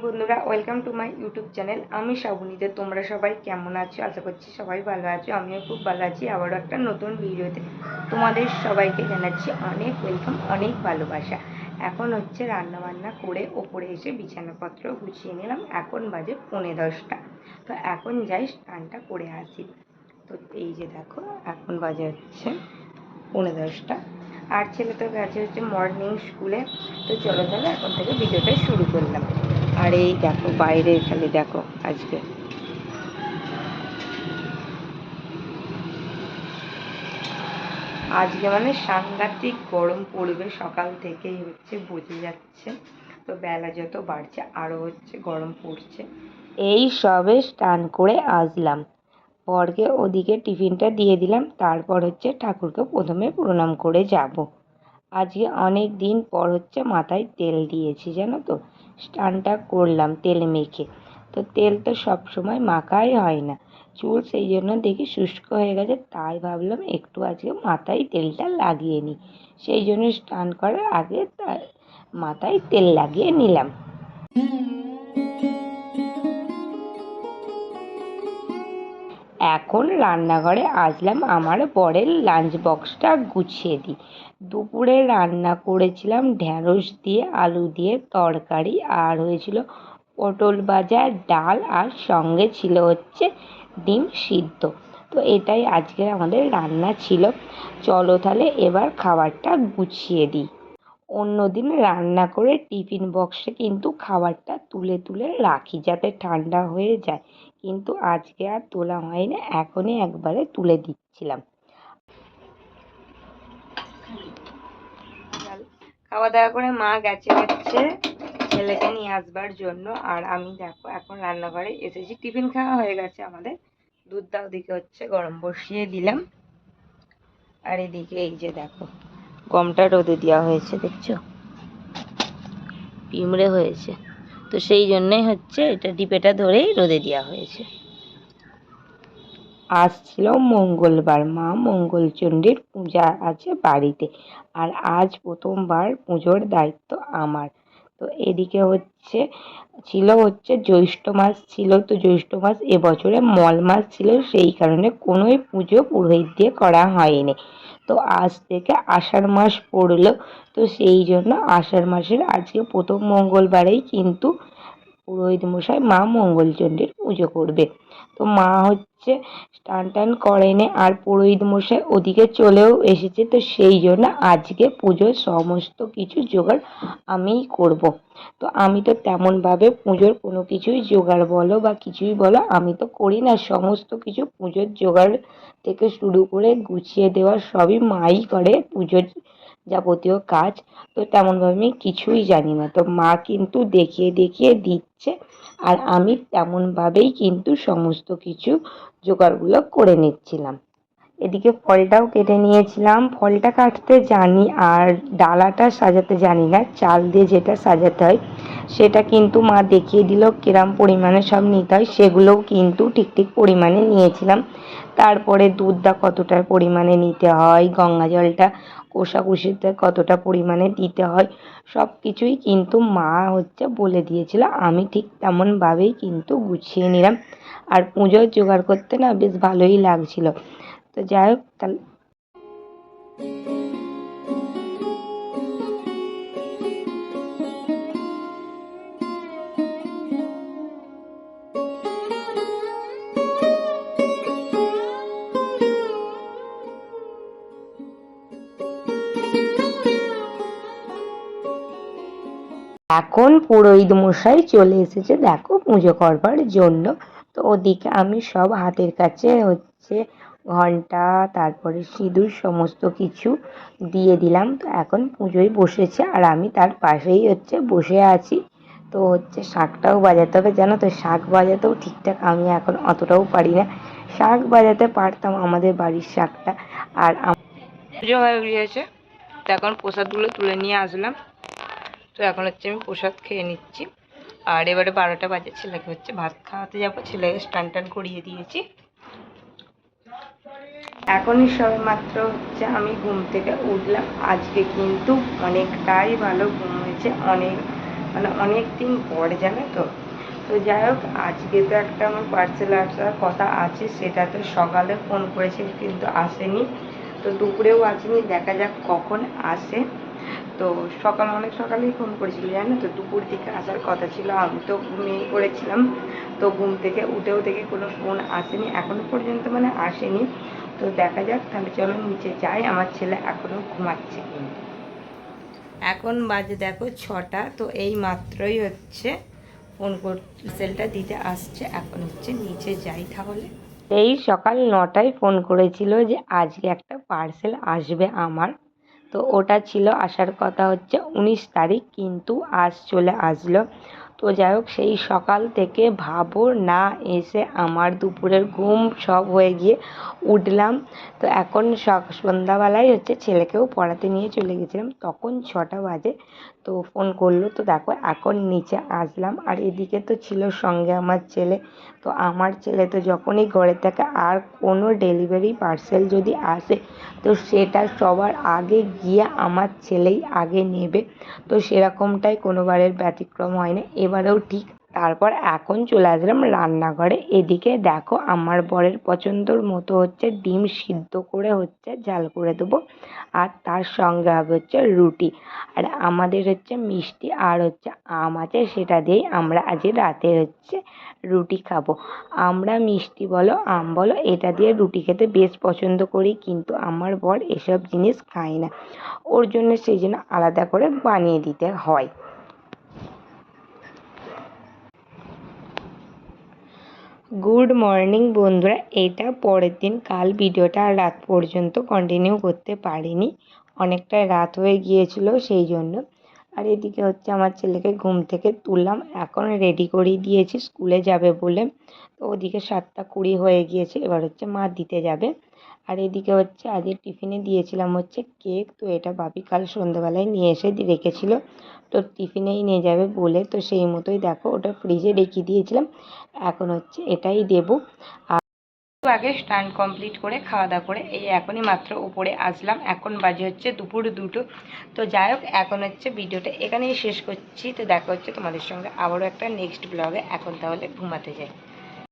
বন্ধুরা, welcome to my YouTube channel. আমি শ্রাবণীতে। তোমরা সবাই কেমন আছো? আশা করছি সবাই ভালো আছো। আমিও খুব ভালো আছি। আবারও একটা নতুন ভিডিওতে তোমাদের সবাইকে জানাচ্ছি অনেক ওয়েলকাম, অনেক ভালোবাসা। এখন হচ্ছে রান্নাবান্না করে ওপরে এসে বিছানাপত্র গুছিয়ে নিলাম। এখন বাজে 10:45। তো এখন যাই স্নানটা করে আসি। তো এই যে দেখো, এখন বাজে হচ্ছে 10:45 আর ছেলে তো গেছে হচ্ছে মর্নিং স্কুলে। তো চলো তাহলে এখন থেকে ভিডিওটা শুরু করলাম। আর এই দেখো বাইরে খালি দেখো, আজকে মানে সাংঘাতিক গরম পড়বে। সকাল থেকেই হচ্ছে বোঝা যাচ্ছে। তো বেলা যত বাড়ছে আরো হচ্ছে গরম পড়ছে। এই সবে স্নান করে আসলাম, বরকে ওদিকে টিফিনটা দিয়ে দিলাম। তারপর হচ্ছে ঠাকুরকে প্রথমে প্রণাম করে যাব। আজকে অনেক দিন পর হচ্ছে মাথায় তেল দিয়েছি, জানো তো। স্নানটা করলাম তেল মেখে। তো তেল তো সবসময় মাখাই হয় না, চুল সেই জন্য দেখি শুষ্ক হয়ে গেছে। তাই ভাবলাম একটু আজকে মাথায় তেলটা লাগিয়ে নিই। সেই জন্য স্নান করার আগে মাথায় তেল লাগিয়ে নিলাম। এখন রান্নাঘরে আসলাম আমার বরের লাঞ্চ বক্সটা গুছিয়ে দিই। দুপুরে রান্না করেছিলাম ঢ্যাঁড়স দিয়ে আলু দিয়ে তরকারি, আর হয়েছিল পটল ভাজা, ডাল, আর সঙ্গে ছিল হচ্ছে ডিম সিদ্ধ। তো এটাই আজকের আমাদের রান্না ছিল। চলো তাহলে এবার খাবারটা গুছিয়ে দিই। অন্যদিন রান্না করে টিফিন বক্সে কিন্তু খাবারটা তুলে তুলে রাখি যাতে ঠান্ডা হয়ে যায়, কিন্তু আজকে আর তোলা হয়নি, এখনই একবারে তুলে দিচ্ছিলাম। খাওয়া দাওয়া করে মা গেছে হচ্ছে ছেলেকে নিয়ে আসবার জন্য। আর আমি দেখো এখন রান্নাঘরে এসেছি। টিফিন খাওয়া হয়ে গেছে আমাদের। দুধটা ওদিকে হচ্ছে গরম বসিয়ে দিলাম। আর এদিকে এই যে দেখো গমটা রোদে দেওয়া হয়েছে, দেখছো পিমড়ে হয়েছে। তো সেই জন্যই হচ্ছে এটা ডিপেটা ধরেই রোদে দেওয়া হয়েছে। আজ ছিল মঙ্গলবার, মা মঙ্গলচণ্ডীর পূজা আছে বাড়িতে। আর আজ প্রথমবার পুজোর দায়িত্ব আমার। তো এদিকে হচ্ছে ছিল হচ্ছে জ্যৈষ্ঠ মাস ছিল। তো জ্যৈষ্ঠ মাস এবছরে মল মাস ছিল, সেই কারণে কোনোই পুজো পুরোহিত দিয়ে করা হয়নি। তো আজ থেকে আষাঢ় মাস পড়লো। তো সেই জন্য আষাঢ় মাসের আজকে প্রথম মঙ্গলবারেই কিন্তু পুরোহিত মশাই মা মঙ্গলচণ্ডীর পুজো করবে। তো মা হচ্ছে স্নান টান করেনি, আর পুরোহিত মশাই ওদিকে চলেও এসেছে। তো সেই জন্য আজকে পুজোর সমস্ত কিছু জোগাড় আমিই করব। তো আমি তো তেমনভাবে পুজোর কোনো কিছুই জোগাড় বলো বা কিছুই বলো আমি তো করি না। সমস্ত কিছু পুজোর জোগাড় থেকে শুরু করে গুছিয়ে দেওয়া সবই মাই করে, পুজোর যাবতীয় কাজ। তো তেমনভাবে আমি কিছুই জানি না। তো মা কিন্তু দেখিয়ে দেখিয়ে দিচ্ছে, আর আমি তেমনভাবেই কিন্তু সমস্ত কিছু জোগাড়গুলো করে নিচ্ছিলাম। এদিকে ফলটাও কেটে নিয়েছিলাম। ফলটা কাটতে জানি, আর ডালাটা সাজাতে জানি না। চাল দিয়ে যেটা সাজাতে হয় সেটা কিন্তু মা দেখিয়ে দিল কিরম পরিমাণে সব নিতে হয়। সেগুলোও কিন্তু ঠিক ঠিক পরিমাণে নিয়েছিলাম। তারপরে দুধটা কতটা পরিমাণে নিতে হয়, গঙ্গা জলটা কষাকষিতে কতটা পরিমাণে দিতে হয়, সব কিছুই কিন্তু মা হচ্ছে বলে দিয়েছিল। আমি ঠিক তেমনভাবেই কিন্তু গুছিয়ে নিলাম। আর পুজোর জোগাড় করতে না বেশ ভালোই লাগছিল। তো যাই হোক তাহলে এখন পুরোহিত মশাই চলে এসেছে দেখো পুজো করবার জন্য। তো ওদিকে আমি সব হাতের কাছে হচ্ছে ঘন্টা, তারপরে সিঁদুর সমস্ত কিছু দিয়ে দিলাম। তো এখন পুজোয় বসেছে, আর আমি তার পাশেই হচ্ছে বসে আছি। তো হচ্ছে শাঁখটাও বাজাতে হবে, জানো তো। শাঁখ বাজাতেও ঠিকঠাক আমি এখন অতটাও পারি না। শাঁখ বাজাতে পারতাম, আমাদের বাড়ির শাঁখটা। আর পুজো হয়ে গিয়েছে। তো এখন প্রসাদগুলো তুলে নিয়ে আসলাম। তো এখন হচ্ছে আমি প্রসাদ খেয়ে নিচ্ছি। আর এবারে 12টা বাজে, ছেলেকে হচ্ছে ভাত খাওয়াতে যাবো, ছেলেকে স্নান টান করিয়ে দিয়েছি। এখনই সবে মাত্র হচ্ছে আমি ঘুম থেকে উঠলাম। আজকে কিন্তু অনেকটাই ভালো ঘুম হয়েছে, অনেক দিন পরে, জানো তো। তো যাই হোক, আজকে তো একটা আমার পার্সেল আসার কথা আছে, সেটা তো সকালে ফোন করেছি কিন্তু আসেনি, তো দুপুরেও আসেনি, দেখা যাক কখন আসে। তো অনেক সকালেই ফোন করেছিল, জানো তো, দুপুর দিকে আসার কথা ছিল। আমি তো ঘুমিয়ে পড়েছিলাম, তো ঘুম থেকে উঠেও দেখি কোনো ফোন আসেনি এখনো পর্যন্ত, আসেনি। তো দেখা যাক, তাহলে চলো নিচে যাই, আমার ছেলে এখনো ঘুমাচ্ছে কিন্তু। এখন বাজে দেখো 6টা, তো এই মাত্রই হচ্ছে ফোন পার্সেলটা দিতে আসছে, এখন হচ্ছে নিচে যাই তাহলে। এই সকাল 9টায় ফোন করেছিল যে আজকে একটা পার্সেল আসবে আমার, তো ওটা ছিল আসার কথা হচ্ছে 19 তারিখ, কিন্তু আজ চলে আসলো। তো যাই হোক, সেই সকাল থেকে ভাবো না এসে আমার দুপুরের ঘুম সব হয়ে গিয়ে উঠলাম। তো এখন সন্ধ্যাবেলায় হচ্ছে ছেলেকেও পড়াতে নিয়ে চলে গেছিলাম, তখন 6টা বাজে। তো ফোন করলো, তো দেখো এখন নিচে আসলাম। আর এদিকে তো ছিল সঙ্গে আমার ছেলে। তো আমার ছেলে তো যখনই ঘরে থাকে, আর কোনো ডেলিভারি পার্সেল যদি আসে, তো সেটা সবার আগে গিয়ে আমার ছেলেই আগে নেবে। তো সেরকমটাই কোনোবারের ব্যতিক্রম হয় না, এবারেও ঠিক। তারপর এখন চলে আসলাম রান্নাঘরে। এদিকে দেখো আমার বরের পছন্দর মতো হচ্ছে ডিম সিদ্ধ করে হচ্ছে ঝাল করে দেবো, আর তার সঙ্গে হবে হচ্ছে রুটি। আর আমাদের হচ্ছে মিষ্টি আর হচ্ছে আম আছে, সেটা দিয়েই আমরা আজ রাতে হচ্ছে রুটি খাবো। আমরা মিষ্টি বলো আম বলো এটা দিয়ে রুটি খেতে বেশ পছন্দ করি, কিন্তু আমার বর এসব জিনিস খায় না, ওর জন্য সেই জন্য আলাদা করে বানিয়ে দিতে হয়। গুড মর্নিং বন্ধুরা, এটা পরের দিন। কাল ভিডিওটা আর রাত পর্যন্ত কন্টিনিউ করতে পারিনি, অনেকটা রাত হয়ে গিয়েছিল সেই জন্য। আর এদিকে হচ্ছে আমার ছেলেকে ঘুম থেকে তুললাম, এখন রেডি করিয়ে দিয়েছি স্কুলে যাবে বলে। তো ওদিকে 7টা 20 হয়ে গিয়েছে, এবার হচ্ছে মা দিতে যাবে। আর এদিকে হচ্ছে আজকে টিফিনে দিয়েছিলাম হচ্ছে কেক, তো এটা বাপি কাল সন্ধ্যেবেলায় নিয়ে এসে রেখেছিল, তো টিফিনেই নিয়ে যাবে বলে, তো সেই মতোই দেখো ওটা ফ্রিজে রেখে দিয়েছিলাম, এখন হচ্ছে এটাই দেবো। আর আগে স্নান কমপ্লিট করে খাওয়া দাওয়া করে এই এখনই মাত্র উপরে আসলাম, এখন বাজে হচ্ছে দুপুর 2টো। তো যাই হোক, এখন হচ্ছে ভিডিওটা এখানেই শেষ করছি, তো দেখা হচ্ছে তোমাদের সঙ্গে আবারও একটা নেক্সট ব্লগে। এখন তাহলে ঘুমাতে যাই।